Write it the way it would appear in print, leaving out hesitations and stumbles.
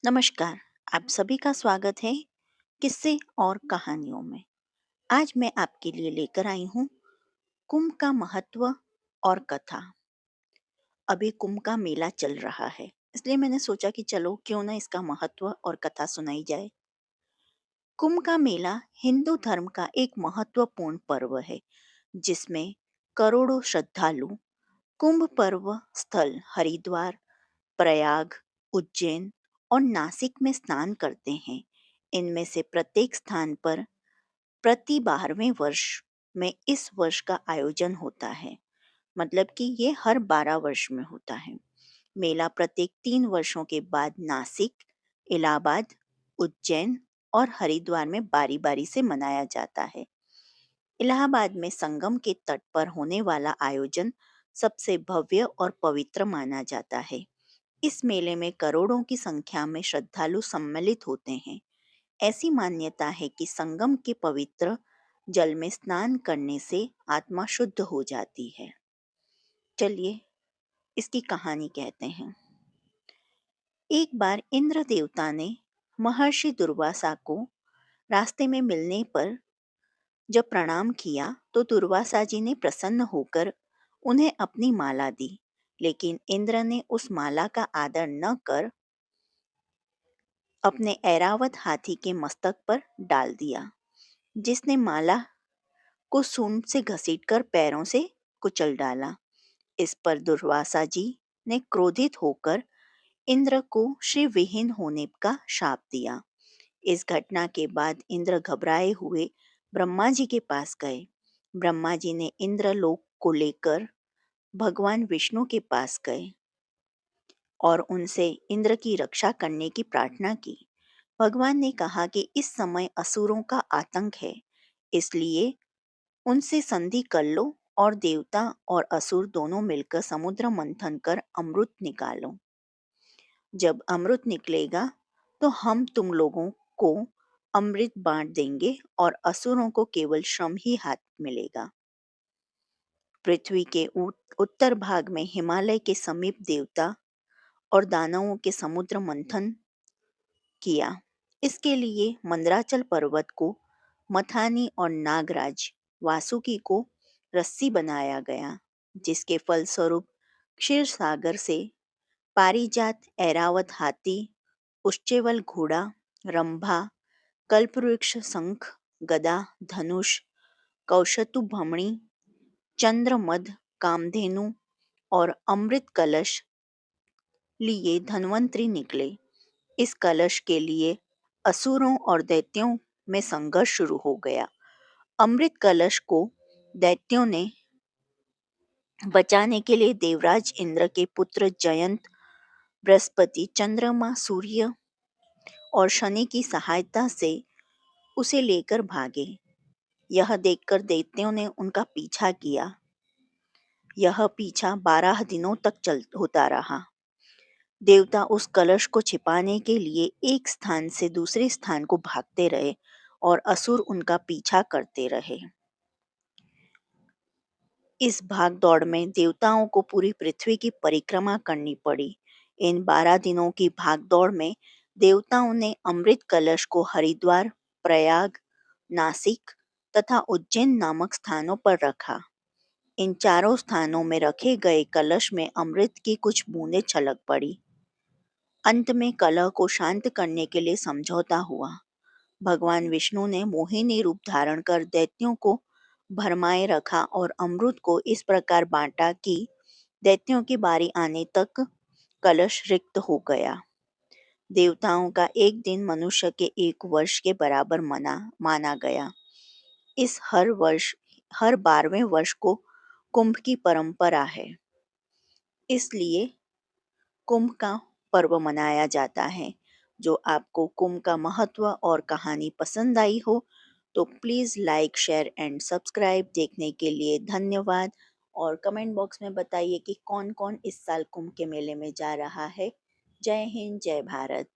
नमस्कार। आप सभी का स्वागत है किस्से और कहानियों में। आज मैं आपके लिए लेकर आई हूँ कुंभ का महत्व और कथा। अभी कुंभ का मेला चल रहा है, इसलिए मैंने सोचा कि चलो क्यों ना इसका महत्व और कथा सुनाई जाए। कुंभ का मेला हिंदू धर्म का एक महत्वपूर्ण पर्व है, जिसमें करोड़ों श्रद्धालु कुंभ पर्व स्थल हरिद्वार, प्रयाग, उज्जैन और नासिक में स्नान करते हैं। इनमें से प्रत्येक स्थान पर प्रति 12वें वर्ष में इस वर्ष का आयोजन होता है। मतलब कि ये हर 12 वर्ष में होता है। मेला प्रत्येक 3 वर्षों के बाद नासिक, इलाहाबाद, उज्जैन और हरिद्वार में बारी बारी से मनाया जाता है। इलाहाबाद में संगम के तट पर होने वाला आयोजन सबसे भव्य और पवित्र माना जाता है। इस मेले में करोड़ों की संख्या में श्रद्धालु सम्मिलित होते हैं। ऐसी मान्यता है कि संगम के पवित्र जल में स्नान करने से आत्मा शुद्ध हो जाती है। चलिए इसकी कहानी कहते हैं। एक बार इंद्र देवता ने महर्षि दुर्वासा को रास्ते में मिलने पर जब प्रणाम किया तो दुर्वासा जी ने प्रसन्न होकर उन्हें अपनी माला दी। लेकिन इंद्र ने उस माला का आदर न कर अपने ऐरावत हाथी के मस्तक पर डाल दिया, जिसने माला को सूंड से घसीटकर पैरों से कुचल डाला। इस पर दुर्वासा जी ने क्रोधित होकर इंद्र को श्री विहीन होने का शाप दिया। इस घटना के बाद इंद्र घबराए हुए ब्रह्मा जी के पास गए। ब्रह्मा जी ने इंद्रलोक को लेकर भगवान विष्णु के पास गए और उनसे इंद्र की रक्षा करने की प्रार्थना की। भगवान ने कहा कि इस समय असुरों का आतंक है, इसलिए उनसे संधि कर लो और देवता और असुर दोनों मिलकर समुद्र मंथन कर अमृत निकालो। जब अमृत निकलेगा तो हम तुम लोगों को अमृत बांट देंगे और असुरों को केवल श्रम ही हाथ मिलेगा। पृथ्वी के उत्तर भाग में हिमालय के समीप देवता और दानवों के समुद्र मंथन किया। इसके लिए मंदराचल पर्वत को मथानी और नागराज वासुकी को रस्सी बनाया गया, जिसके फलस्वरूप क्षीर सागर से पारिजात, ऐरावत हाथी, उच्चैवल घोड़ा, रंभा, कल्पवृक्ष, शंख, गदा, धनुष, कौशतु भमणी, चंद्रमद, कामधेनु और अमृत कलश लिए धन्वंतरी निकले। इस कलश के लिए असुरों और दैत्यों में संघर्ष शुरू हो गया। अमृत कलश को दैत्यों ने बचाने के लिए देवराज इंद्र के पुत्र जयंत, बृहस्पति, चंद्रमा, सूर्य और शनि की सहायता से उसे लेकर भागे। यह देखकर दैत्यों ने उनका पीछा किया। यह पीछा 12 दिनों तक होता रहा। देवता उस कलश को छिपाने के लिए एक स्थान से दूसरे स्थान को भागते रहे और असुर उनका पीछा करते रहे। इस भाग दौड़ में देवताओं को पूरी पृथ्वी की परिक्रमा करनी पड़ी। इन 12 दिनों की भाग दौड़ में देवताओं ने अमृत कलश को हरिद्वार, प्रयाग, नासिक तथा उज्जैन नामक स्थानों पर रखा। इन चारों स्थानों में रखे गए कलश में अमृत की कुछ बूंदें छलक पड़ी। अंत में कलह को शांत करने के लिए समझौता हुआ। भगवान विष्णु ने मोहिनी रूप धारण कर दैत्यों को भरमाए रखा और अमृत को इस प्रकार बांटा कि दैत्यों की बारी आने तक कलश रिक्त हो गया। देवताओं का एक दिन मनुष्य के 1 वर्ष के बराबर माना गया। इस हर 12वें वर्ष को कुंभ की परंपरा है, इसलिए कुंभ का पर्व मनाया जाता है। जो आपको कुंभ का महत्व और कहानी पसंद आई हो तो please like, share and subscribe. देखने के लिए धन्यवाद और कमेंट बॉक्स में बताइए कि कौन कौन इस साल कुंभ के मेले में जा रहा है। जय हिंद, जय भारत।